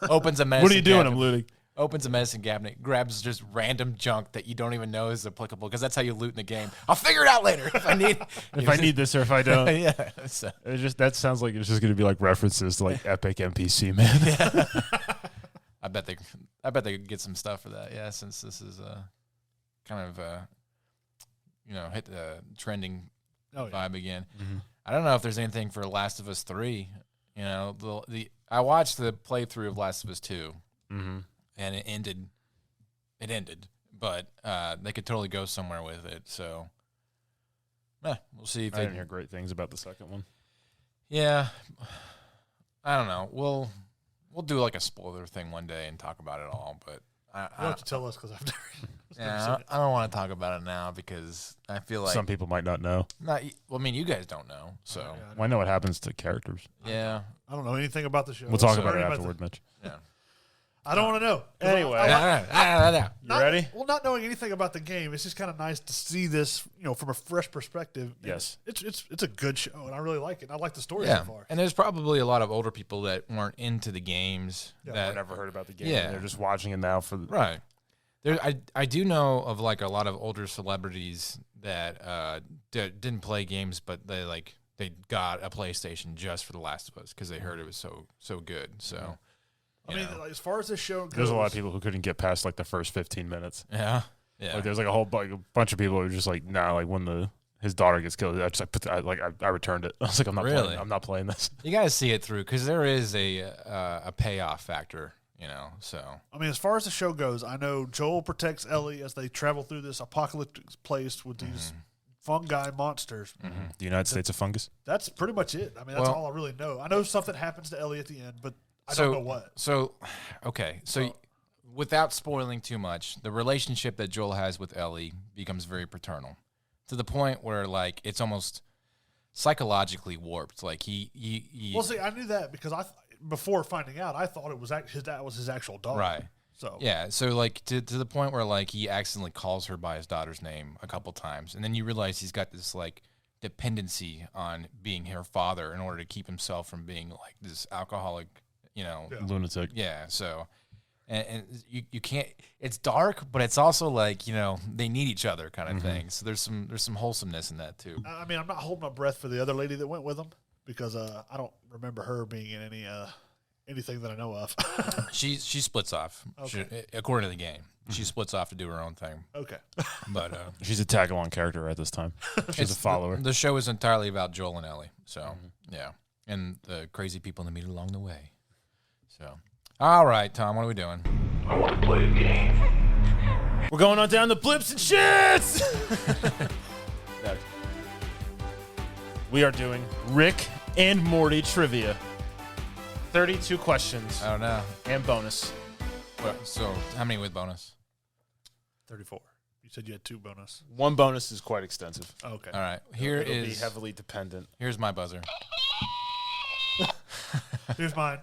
opens a medicine.
What are you doing? I'm looting.
Opens a medicine cabinet, grabs just random junk that you don't even know is applicable because that's how you loot in the game. I'll figure it out later if I need
I need this or if I don't.
Yeah, so.
That sounds like it's just going to be references to epic NPC, man.
Yeah. I bet they could get some stuff for that. Yeah, since this is kind of hit the trending vibe again. Mm-hmm. I don't know if there's anything for Last of Us 3. I watched the playthrough of Last of Us 2.
Mm-hmm.
And it ended, but they could totally go somewhere with it. So, we'll see if
I didn't hear great things about the second one.
Yeah, I don't know. We'll do a spoiler thing one day and talk about it all. But
you don't have to tell us because I've never
seen it. I don't want to talk about it now because I feel like
some people might not know.
You guys don't know, so
I know what happens to characters.
Yeah,
I don't know anything about the show.
We'll talk about it afterward, Mitch.
Yeah.
I don't want to know.
Anyway, you ready?
Well, not knowing anything about the game, it's just kind of nice to see this, from a fresh perspective.
Yes,
it's a good show, and I really like it. I like the story so far.
And there's probably a lot of older people that weren't into the games that
never heard about the game.
Yeah,
they're just watching it now for
right. I do know of a lot of older celebrities that didn't play games, but they got a PlayStation just for The Last of Us because they heard it was so good. So.
I mean, as far as this show goes,
there's a lot of people who couldn't get past the first 15 minutes.
Yeah.
There's a whole bunch of people who are just when his daughter gets killed, I returned it. I was like, I'm not playing this.
You got to see it through because there is a payoff factor, So
I mean, as far as the show goes, I know Joel protects Ellie as they travel through this apocalyptic place with these fungi monsters.
Mm-hmm. The United States of fungus.
That's pretty much it. I mean, that's all I really know. I know something happens to Ellie at the end, but I don't know what.
So, without spoiling too much, the relationship that Joel has with Ellie becomes very paternal to the point where it's almost psychologically warped. He
Well, see, I knew that because before finding out, I thought it was his dad was his actual daughter.
Right.
So
yeah. So to the point where he accidentally calls her by his daughter's name a couple times, and then you realize he's got this dependency on being her father in order to keep himself from being this alcoholic.
Lunatic.
Yeah. So, and you can't. It's dark, but it's also they need each other kind of thing. So there's some wholesomeness in that too.
I mean, I'm not holding my breath for the other lady that went with him because I don't remember her being in anything that I know of.
She splits off.
Okay.
According to the game, she splits off to do her own thing.
Okay.
But
she's a tag-along character at this time. She's a follower.
The show is entirely about Joel and Ellie. So yeah, and the crazy people they meet along the way. So, all right, Tom, what are we doing?
I want to play a game.
We're going on down the blips and shits. We are doing Rick and Morty Trivia. 32 questions.
Oh no,
and bonus.
So, how many with bonus?
34. You said you had 2 bonus.
1 bonus is quite extensive.
Okay.
All right.
It'll be heavily dependent.
Here's my buzzer.
Here's mine.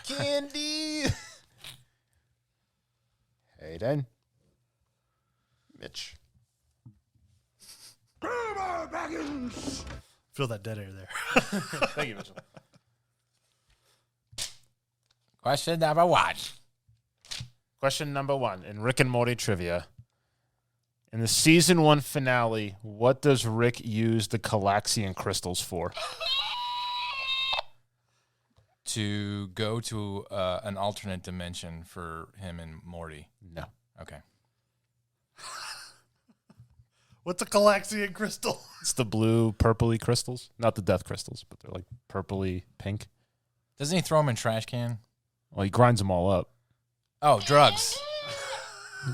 Candy. Hayden. Mitch.
Feel that dead air there.
Thank you, Mitchell.
Question number one.
Question number one in Rick and Morty Trivia. In the season 1 finale, what does Rick use the Calaxian crystals for?
To go to an alternate dimension for him and Morty.
No.
Okay.
What's a Calaxian crystal?
It's the blue, purpley crystals. Not the death crystals, but they're like purpley pink.
Doesn't he throw them in trash can?
Well, he grinds them all up.
Oh, drugs.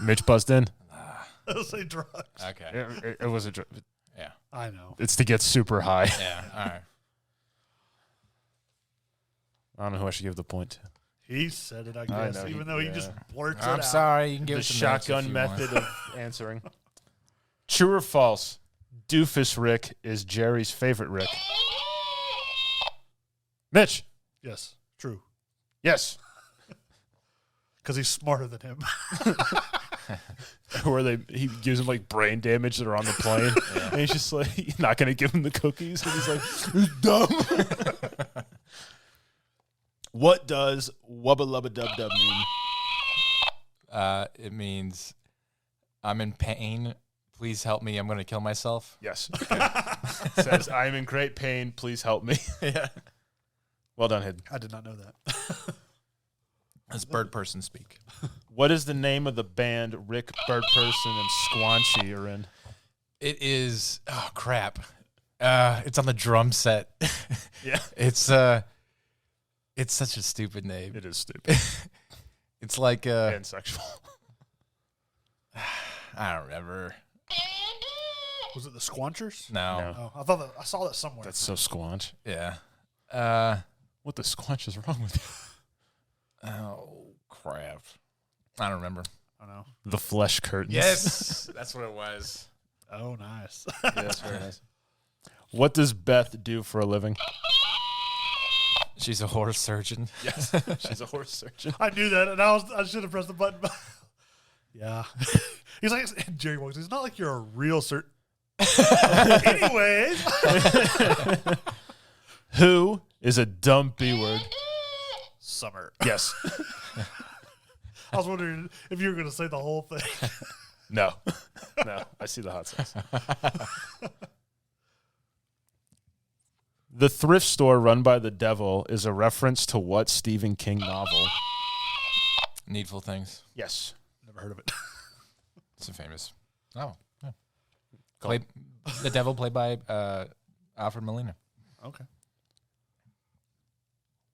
Mitch buzzed in.
I'll say drugs.
Okay.
It was a drug.
Yeah.
I know.
It's to get super high.
Yeah. All right.
I don't know who I should give the point to.
He said it, I guess,
know,
even though he just blurts it
I'm
out.
sorry. You can give
The
it some notes if
shotgun
you
method
want.
of answering. True or false? Doofus Rick is Jerry's favorite Rick. Mitch.
Yes, true.
Yes.
Because he's smarter than him.
Where he gives him like brain damage that are on the plane, and he's just like, you're not gonna give him the cookies, and he's like, "It's dumb." What does wubba lubba dub dub mean?
It means I'm in pain. Please help me. I'm going to kill myself.
Yes. Says, I'm in great pain. Please help me.
Yeah.
Well done, Hayden.
I did not know that.
That's bird person speak.
What is the name of the band Rick, Bird Person, and Squanchy are in?
It is. Oh crap! It's on the drum set.
Yeah.
It's such a stupid name.
It is stupid.
It's like
And sexual.
I don't remember.
Was it the Squanchers?
No.
No.
Oh, I thought I saw that somewhere.
That's so squanch.
Yeah.
What the squanch is wrong with you?
Oh crap! I don't remember.
I don't know.
The flesh curtains.
Yes, that's what it was.
Oh, nice.
Yeah, that's very nice. What does Beth do for a living?
She's a horse surgeon.
Yes. She's a horse surgeon.
I knew that, and I should have pressed the button. Yeah. He's like, Jerry walks. It's not like you're a real surgeon. Anyways.
Who is a dumb B word?
Summer.
Yes.
I was wondering if you were going to say the whole thing.
No. No. I see the hot sauce. The thrift store run by the devil is a reference to what Stephen King novel?
Needful Things.
Yes.
Never heard of it.
It's a famous. Oh, yeah. The devil played by Alfred Molina.
Okay.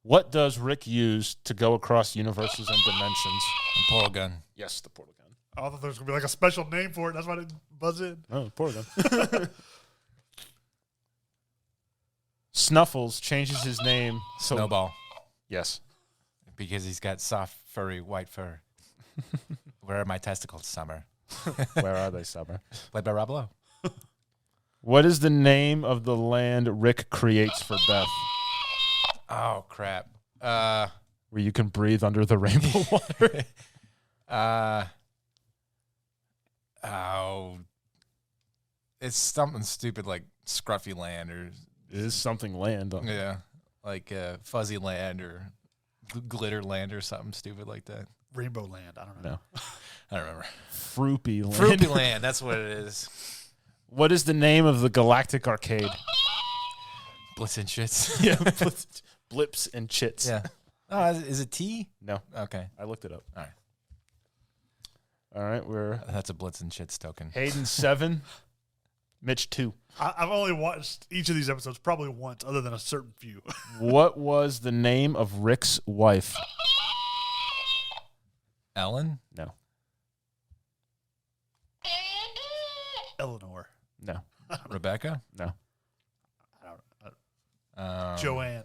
What does Rick use to go across universes and dimensions?
A portal gun.
Yes, the portal gun.
I thought there was going to be like a special name for it. That's why I didn't buzz in.
Oh, the portal gun. Snuffles changes his name. So
Snowball.
Yes.
Because he's got soft, furry, white fur. Where are my testicles, Summer?
Where are they, Summer?
Played by Rob Lowe.
What is the name of the land Rick creates for Beth?
Oh, crap.
Where you can breathe under the rainbow water?
It's something stupid like Scruffy Land or
It is something land.
yeah, like Fuzzy Land or Glitter Land or something stupid like that.
Rainbow Land. I don't know.
No.
I don't remember.
Froopy land.
Fruity Land. That's what it is.
What is the name of the Galactic Arcade?
Blitz and shits.
Yeah, blips and chits.
Yeah. Oh, is it T?
No,
Okay.
I looked it up.
All right.
All right, we're
That's a Blitz and shits token.
Hayden 7, Mitch 2.
I've only watched each of these episodes probably once, other than a certain few.
What was the name of Rick's wife?
Ellen?
No,
Eleanor.
no,
Rebecca?
no.
Joanne.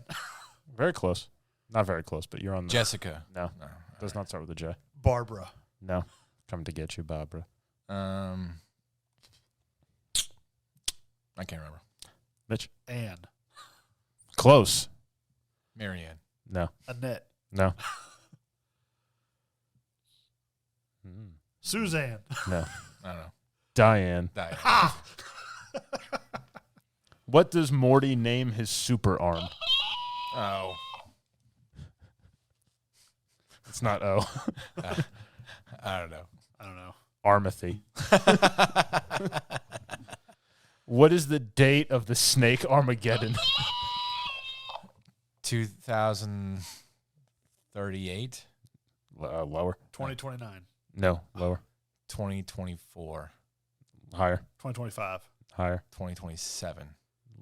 Very close. Not very close, but you're on the...
Jessica.
No,
No.
does not start with a J.
Barbara.
No, coming to get you, Barbara.
I can't remember.
Mitch?
Anne.
Close.
Marianne.
No,
Annette.
no.
Suzanne.
No.
I don't know.
Diane.
Diane.
What does Morty name his super arm?
Oh.
It's not O.
I don't know.
Armathy. What is the date of the snake Armageddon?
2038?
Lower.
2029.
No, lower.
2024.
Higher.
2025.
Higher.
2027.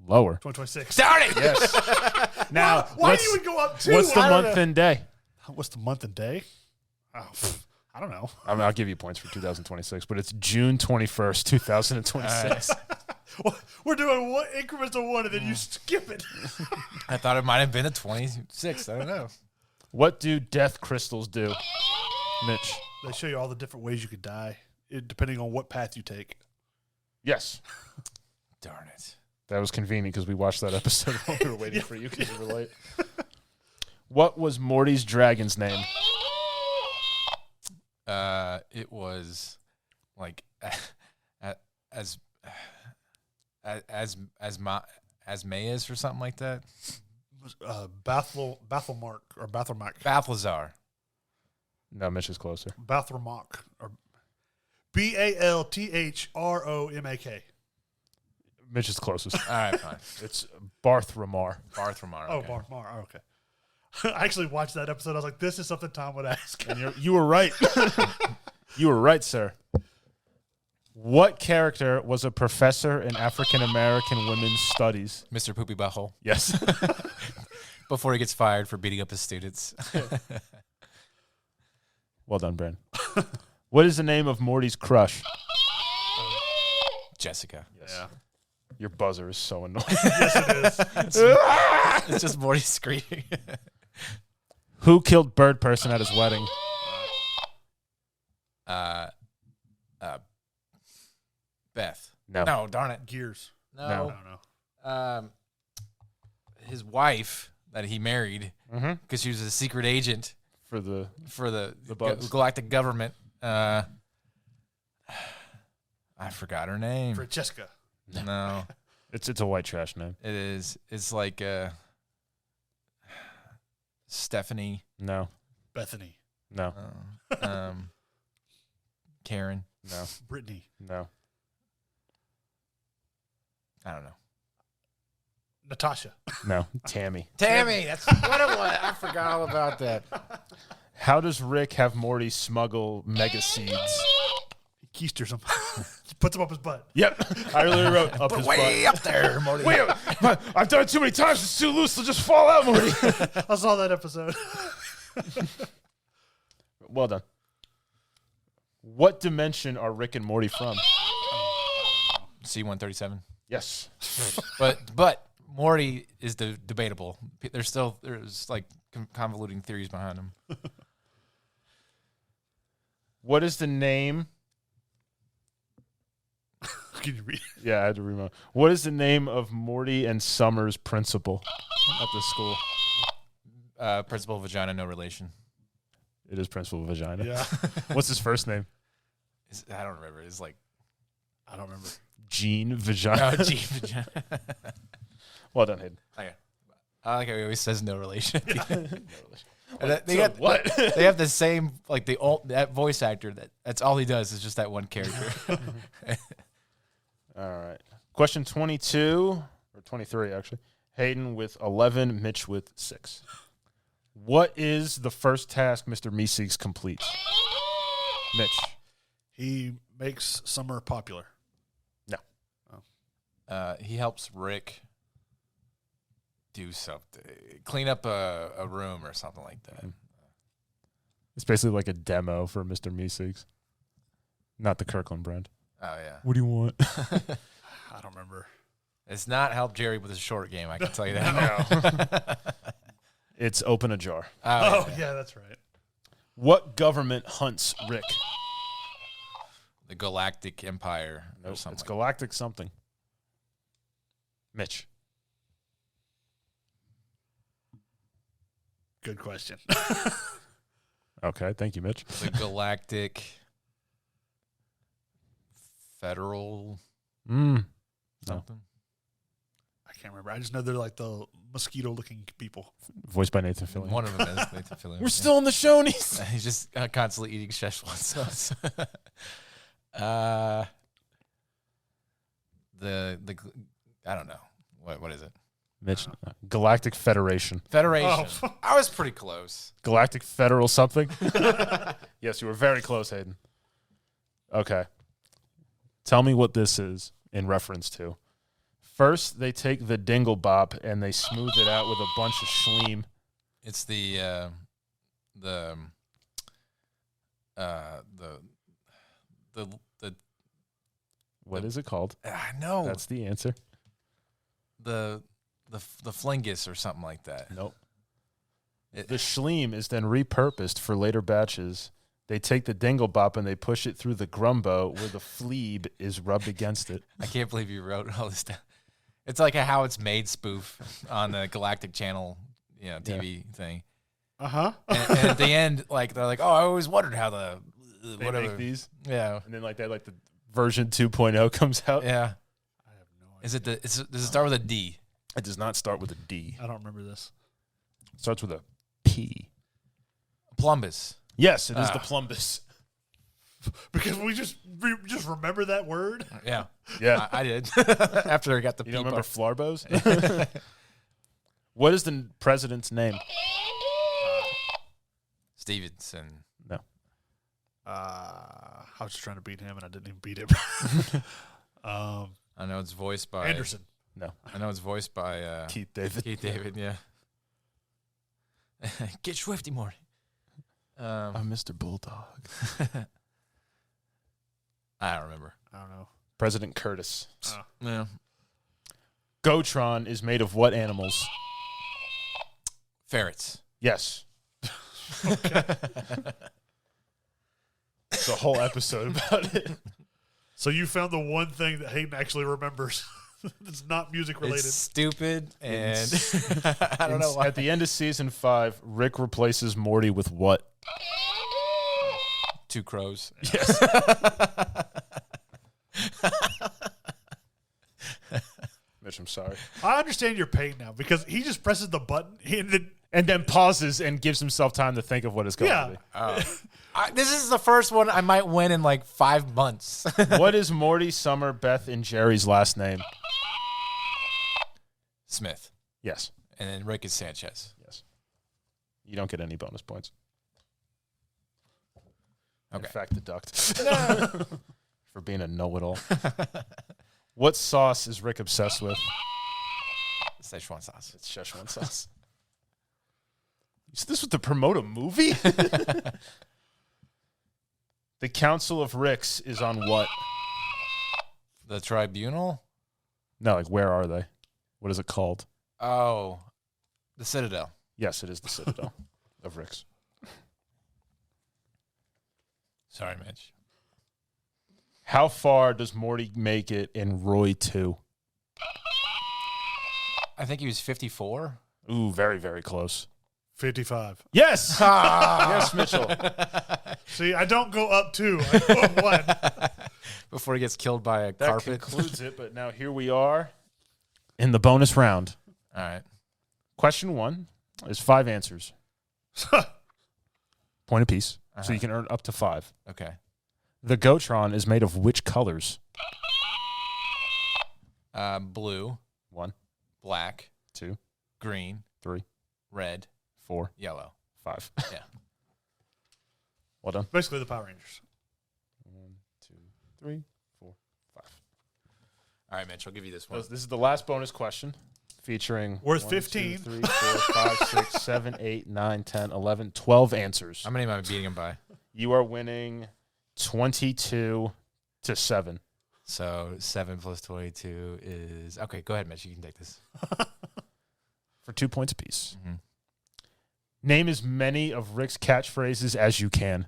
Lower.
2026.
Darn it!
Yes. Now,
Why do you even go up two?
what's the
I don't
month
know.
and day?
What's the month and day? Oh, I don't know.
I mean, I'll give you points for 2026, but it's June 21st, 2026.
We're doing one increments of one, and then you skip it.
I thought it might have been a 26. I don't know.
What do death crystals do, Mitch?
They show you all the different ways you could die, depending on what path you take.
Yes.
Darn it.
That was convenient because we watched that episode while we were waiting for you because you were late. What was Morty's dragon's name?
It was like as Mayas or something like that.
Bathelmark or Bathelmark.
Balthazar.
No, Mitch is closer.
Bathelmark or Balthromak.
Mitch is closest.
All right, fine.
It's Barthramar.
Barthramar.
Oh,
Okay.
Barthmar. Okay. I actually watched that episode. I was like, this is something Tom would ask.
And you were right. You were right, sir. What character was a professor in African American women's studies?
Mr. Poopy Butthole.
Yes.
Before he gets fired for beating up his students.
Well done, Brandon. What is the name of Morty's crush?
Jessica.
Yeah.
Your buzzer is so annoying.
Yes, it is.
It's just Morty screaming.
Who killed Bird Person at his wedding?
Beth.
No.
No, darn it.
Gears.
No.
I don't know.
His wife that he married because she was a secret agent
For the bugs.
galactic government. I forgot her name.
Francesca.
No,
It's a white trash name.
it is. It's like Stephanie.
No.
Bethany.
No.
Karen.
No.
Brittany.
No.
I don't know.
Natasha.
No. Tammy.
Tammy. That's what it was. I forgot all about that.
How does Rick have Morty smuggle mega seeds?
He keisters him. Puts him up his butt.
Yep. I really wrote up his
Way
butt.
up there, Morty.
Wait, I've done it too many times. It's too loose. It'll just fall out, Morty.
I saw that episode.
Well done. What dimension are Rick and Morty from?
C-137.
Yes.
But Morty is debatable. There's like convoluting theories behind him.
What is the name?
Can you read?
Yeah, I had to remote. What is the name of Morty and Summer's principal at the school?
Principal vagina, no relation.
It is Principal Vagina.
Yeah.
What's his first name?
I don't remember. It's like
I don't remember.
Gene Vagina.
oh, gee, vagina.
Well done, Hayden.
Okay. I like how he always says no relation. And they,
So
got,
what?
they have the same like that voice actor. That's all he does is just that one character.
All right. Question 22, or 23, actually. Hayden with 11, Mitch with 6. What is the first task Mr. Meeseeks completes? Mitch.
He makes Summer popular.
No.
He helps Rick do something, clean up a room or something like that.
It's basically like a demo for Mr. Meeseeks. Not the Kirkland brand.
Oh yeah.
What do you want?
I don't remember.
It's not help Jerry with his short game. I can tell you that.
It's open a jar.
Oh, yeah, that's right.
What government hunts Rick?
The Galactic Empire or
Nope,
something.
it's
like
Galactic something. Mitch.
Good question.
Okay, thank you, Mitch.
the Galactic Federal
No.
something.
can't remember. I just know they're like the mosquito-looking people.
Voiced by Nathan Fillion.
One of them is Nathan Fillion.
We're still in the Shonies.
He's just constantly eating Szechuan sauce. The I don't know. What is it?
Mitch, Galactic Federation.
Federation.
Oh.
I was pretty close.
Galactic Federal something? Yes, you were very close, Hayden. Okay. Tell me what this is in reference to. First, they take the dingle bop and they smooth it out with a bunch of schleem.
It's the
What is it called?
I know.
That's the answer.
The flingus or something like that.
Nope. The schleem is then repurposed for later batches. They take the dingle bop and they push it through the grumbo where the fleeb is rubbed against it.
I can't believe you wrote all this down. It's like a How It's Made spoof on the Galactic Channel, TV thing.
Uh-huh.
And at the end, like they're like, "Oh, I always wondered how the
They
whatever."
make these.
Yeah.
And then like the version 2.0 comes out.
Yeah.
I have no idea.
Does it start with a D?
It does not start with a D.
I don't remember this.
It starts with a P.
Plumbus.
Yes, it is the plumbus.
Because we just remember that word.
Yeah.
Yeah.
I did. After I got the
You don't
P
remember
part.
Flarbos? What is the president's name?
Stevenson.
No.
I was just trying to beat him, and I didn't even beat him.
I know it's voiced by
Anderson.
No.
I know it's voiced by
Keith David.
Keith David, yeah. Get Swifty more.
I'm Mr. Bulldog.
I don't remember.
I don't know.
President Curtis.
Yeah.
Gotron is made of what animals?
Ferrets.
Yes. It's a whole episode about it.
So you found the one thing that Hayden actually remembers that's not music related.
It's stupid, and I don't know why.
At the end of season 5, Rick replaces Morty with what?
2 crows.
Yes. Mitch, I'm sorry.
I understand your pain now because he just presses the button
And then pauses and gives himself time to think of what it's going to be.
This is the first one I might win in like 5 months.
What is Morty, Summer, Beth, and Jerry's last name?
Smith.
Yes.
And then Rick is Sanchez.
Yes. You don't get any bonus points.
Okay.
In fact, deduct. For being a know-it-all. What sauce is Rick obsessed with?
Szechuan sauce.
It's Szechuan sauce. You said this was to promote a movie? The Council of Ricks is on what?
The Tribunal?
No, like where are they? What is it called?
Oh, the Citadel.
Yes, it is the Citadel of Ricks.
Sorry, Mitch.
How far does Morty make it in Roy 2?
I think he was 54.
Ooh, very, very close.
55.
Yes! Yes, Mitchell.
See, I don't go up 2. I go up 1.
Before he gets killed by a
That
carpet.
concludes it, but now here we are in the bonus round.
All right.
Question 1 is 5 answers. Point apiece. So you can earn up to 5.
Okay.
The Gotron is made of which colors?
Blue,
1,
black,
2,
green,
3,
red,
4,
yellow.
5.
Yeah.
Well done.
Basically the Power Rangers.
1, 2, 3, 4, 5.
All right, Mitch, I'll give you this one.
This is the last bonus question featuring
Worth
1,
15.
2, 3, 4, 5, 6, 7, 8, 9, 10, 11, 12 answers.
How many am I beating him by?
You are winning 22-7.
So 7 plus 22 is... Okay, go ahead, Mitch. You can take this.
For 2 points apiece.
Mm-hmm.
Name as many of Rick's catchphrases as you can.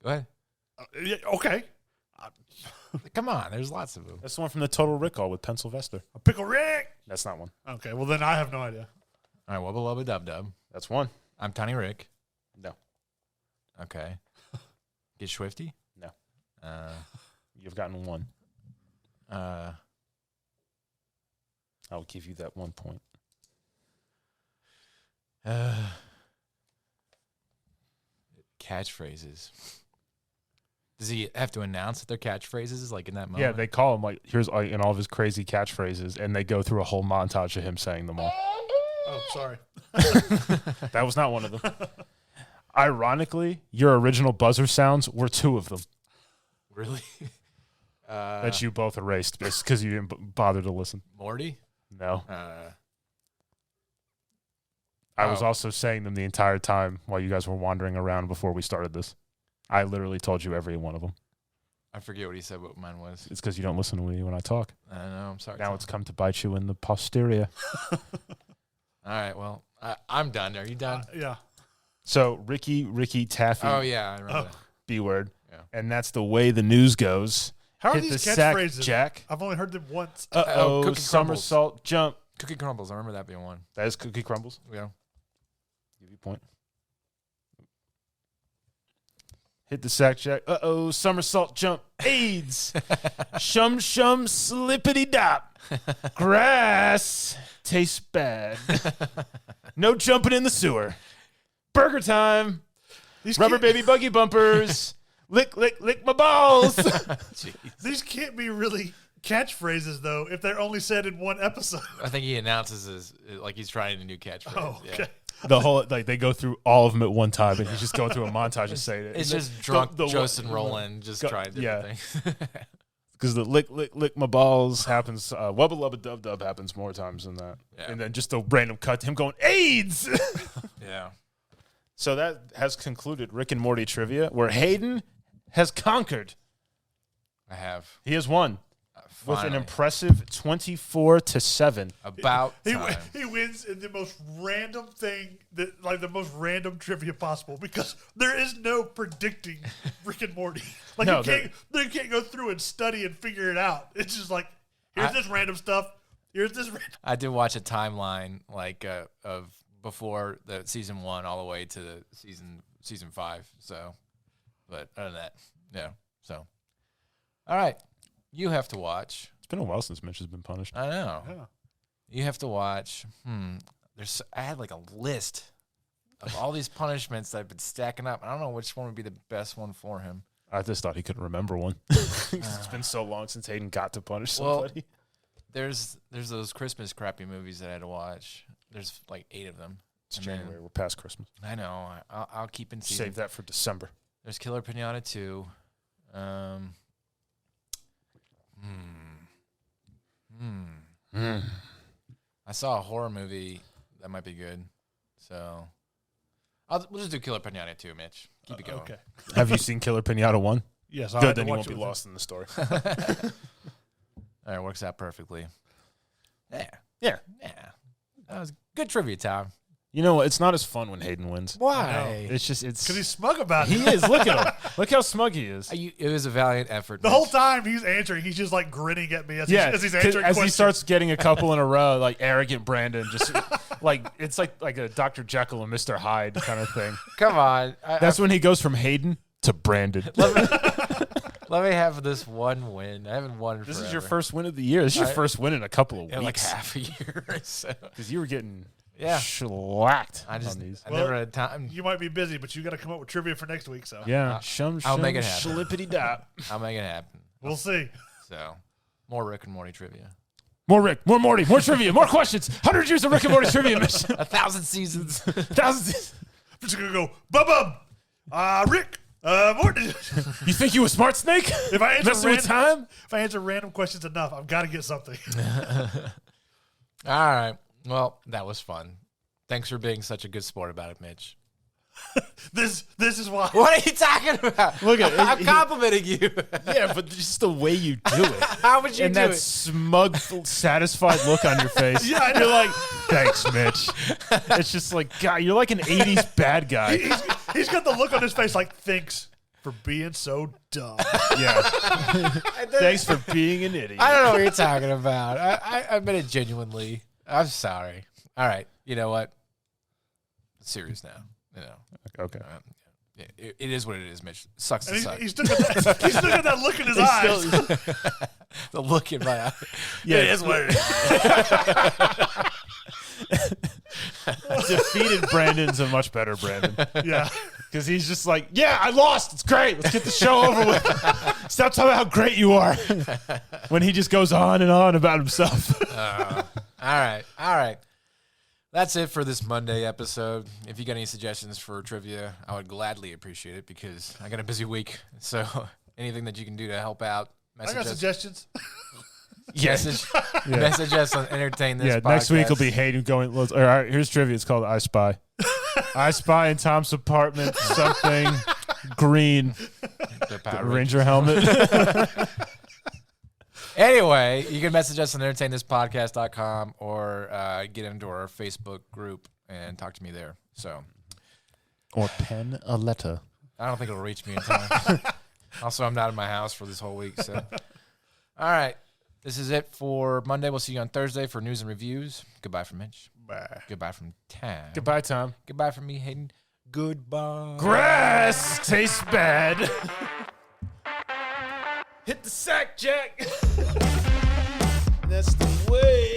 Go ahead.
Yeah, okay.
Come on. There's lots of them.
That's the one from the Total Recall with Pencilvester.
A Pickle Rick.
That's not one.
Okay, well then I have no idea.
All right, wubba lubba dub dub.
That's one.
I'm Tiny Rick.
No.
Okay. Get Swifty?
No.
Uh,
You've gotten one. I'll give you that 1 point.
Catchphrases. Does he have to announce their catchphrases like in that moment?
Yeah, they call him like here's in all of his crazy catchphrases, and they go through a whole montage of him saying them all.
Oh, sorry.
That was not one of them. Ironically, your original buzzer sounds were 2 of them
Really?
that you both erased because you didn't bother to listen.
Morty?
No. I was also saying them the entire time while you guys were wandering around before we started this. I literally told you every one of them.
I forget what he said, what mine was.
It's because you don't listen to me when I talk.
I don't know. I'm sorry.
Now it's come to bite you in the posterior.
All right. Well, I'm done. Are you done?
Yeah.
So Ricky Taffy.
Oh, yeah. I remember that.
B word.
Yeah.
And that's the way the news goes.
How are
Hit
these
the sack,
catchphrases?
Jack.
I've only heard them once.
Uh-oh,
Cookie
somersault jump.
Cookie Crumbles. I remember that being one.
That is Cookie Crumbles.
Yeah.
Give you a point. Hit the sack, Jack. Uh-oh, somersault jump. AIDS. Shum slippity dop. Grass tastes bad. No jumping in the sewer. Burger time. Rubber baby buggy bumpers. Lick my balls.
These can't be really catchphrases, though, if they're only said in one episode.
I think he announces like he's trying a new catchphrase.
Oh, okay.
Yeah.
The whole they go through all of them at one time, and he's just going through a montage and saying it.
It's
And
just drunk
the
Joseph Roland just trying different
yeah.
things.
because the lick my balls happens. Wubba lubba dub dub happens more times than that.
Yeah.
And then just a random cut to him going AIDS.
Yeah.
So that has concluded Rick and Morty Trivia, where Hayden has conquered.
I have.
He has won with an
Finally.
impressive 24-7.
About time.
He wins in the most random thing, the most random trivia possible, because there is no predicting Rick and Morty. Like
No,
you can't go through and study and figure it out. It's just like, here's this random stuff. Here's this random.
I did watch a timeline of before the season 1 all the way to the season 5. So, but other than that, yeah. So, all right, you have to watch.
It's been a while since Mitch has been punished.
I know.
Yeah.
You have to watch. I had like a list of all these punishments that I've been stacking up. I don't know which one would be the best one for him.
I just thought he couldn't remember one. It's been so long since Hayden got to punish somebody.
There's those Christmas crappy movies that I had to watch. There's like 8 of them.
It's
And then-
January. We're past Christmas.
I know. I'll keep in season.
Save that for December.
There's Killer Pinata 2. I saw a horror movie that might be good. So we'll just do Killer Pinata 2, Mitch. Keep it going.
Okay.
Have you seen Killer Pinata 1?
Yes. I
Good,
had to
then you
watch
won't
it
be
with him.
lost in the story.
All right, works out perfectly. Yeah.
Yeah.
That was good trivia time.
You know what? It's not as fun when Hayden wins.
Why?
It's
Because he's smug about
he
it.
is. Look at him. Look how smug he is.
It was a valiant effort.
The
Mitch.
whole time he's answering, he's just like grinning at me as
Yeah,
he's
'cause
answering
as
questions.
he starts getting a couple in a row, like arrogant Brandon, just like it's like a Dr. Jekyll and Mr. Hyde kind of thing.
Come on.
That's when he goes from Hayden to Brandon.
Let me have this one win. I haven't won
This
forever.
is your first win of the year. This is your first win in a couple of
in like
weeks.
half a year or so.
Because you were getting
Yeah.
shellacked
I
on these.
never had time.
You might be busy, but you got to come up with trivia for next week. So
Yeah,
I'll make it happen.
Schlippity dop.
I'll make it happen.
we'll see.
So, more Rick and Morty trivia.
More Rick, more Morty, more trivia, more questions. 100 years of Rick and Morty trivia mission.
1,000 seasons.
Thousands.
I'm just gonna go bub. Rick. Morty.
You think you a smart snake?
If I answer
Messing with time?
if I answer random questions enough, I've got to get something.
All right. Well, that was fun. Thanks for being such a good sport about it, Mitch.
This is why.
What are you talking about?
Look at
I'm complimenting you.
Yeah, but just the way you do it.
How would you
And
do
that
it?
smug, satisfied look on your face.
Yeah, I know.
You're like, thanks, Mitch. It's just like, God, you're like an 80s bad guy.
He's got the look on his face like, thanks for being so dumb.
Yeah. Thanks for being an idiot.
I don't know what you're talking about. I meant it genuinely. I'm sorry. All right. You know what? Serious now. You know.
Okay.
It is what it is, Mitch. Sucks to
And
suck.
he's still got that look in his eyes.
The look in my eye.
Yeah,
It is what it is.
Defeated Brandon's a much better Brandon.
Yeah.
Because he's just like, yeah, I lost. It's great. Let's get the show over with. Stop talking about how great you are. When he just goes on and on about himself.
All right. That's it for this Monday episode. If you got any suggestions for trivia, I would gladly appreciate it because I got a busy week. So anything that you can do to help out,
I got suggestions.
Message us on Entertain This podcast.
Next week will be Hayden going, all right, here's trivia. It's called I Spy. I spy in Tom's apartment something green. Ranger helmet.
Anyway, you can message us on entertainthispodcast.com or get into our Facebook group and talk to me there. So,
or pen a letter.
I don't think it'll reach me in time. Also, I'm not in my house for this whole week. So, all right. This is it for Monday. We'll see you on Thursday for news and reviews. Goodbye from Mitch.
Bye.
Goodbye from Tam.
Goodbye, Tom.
Goodbye from me, Hayden. Goodbye.
Grass tastes bad. Hit the sack, Jack. That's the way.